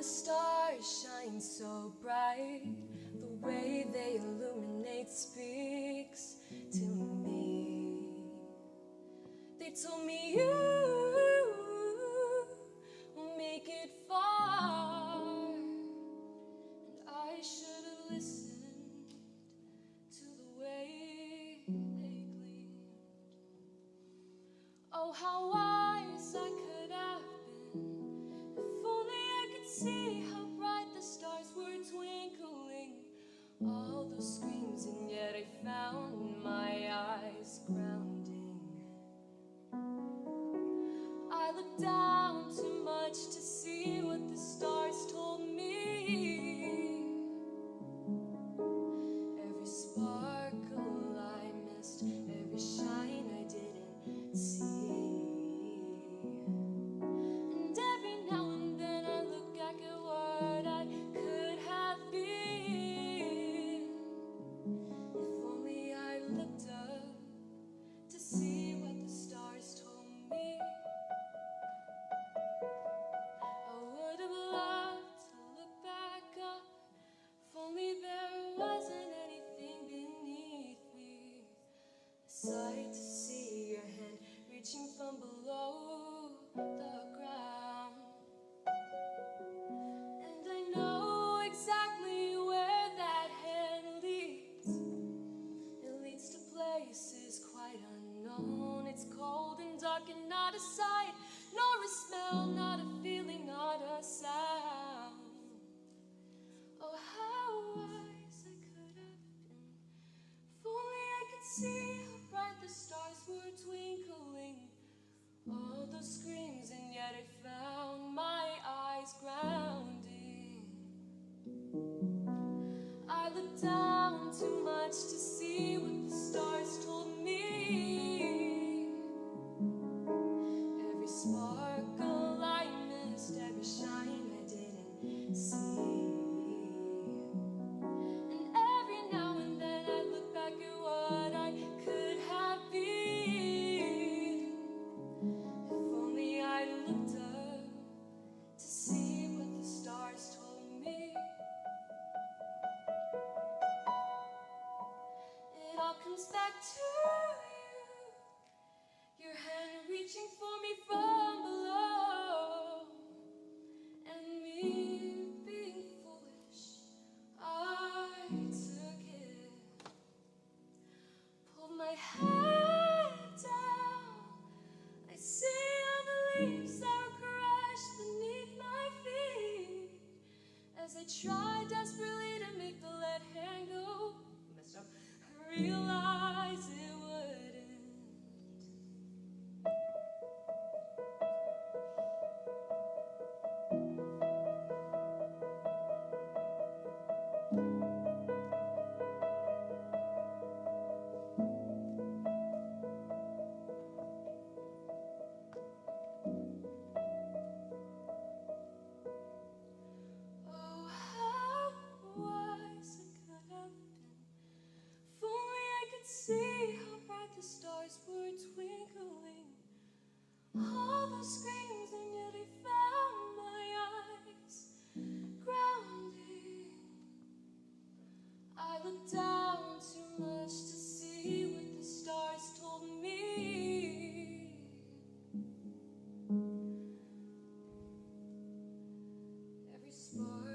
stars shine so bright. The way they illuminate speaks to me. They told me you will make it far, and I should have listened to the way they gleamed. Oh, how wise I could have been if only I could see how bright the stars were twinkling. All those screams, and yet I found my eyes grounding. I looked down too much to see what the stars told me. Every sparkle I missed, every shine I didn't see. And every now and then I look back at what I could have been. If only I looked up to see what the stars told me. I would have loved to look back up, if only there wasn't anything beneath me. A sight to see your hand reaching from below the ground. And I know exactly where that hand leads. It leads to places quite unknown. It's cold and dark and not a sight, nor a smell, not a feeling, not a sound. Oh, how wise I could have been if only I could see how bright the stars were twinkling. All those screams, and yet I found my eyes grounding. I looked down too much to see what the stars told me. Every sparkle I missed, every shine I didn't see. And every now and then I look back at what I could have been. If only I looked up to see what the stars told me. It all comes back to you, your hand reaching for me from below, and me being foolish, I took it. Pulled my head down, I see all the leaves that were crushed beneath my feet, as I tried desperately to make the left hand go. Messed up. I realized it wouldn't. Oh, how wise I could have been if only I could see how bright the stars were twinkling. All those screams, and yet I found my eyes grounding. I looked down too much to see what the stars told me. Every spark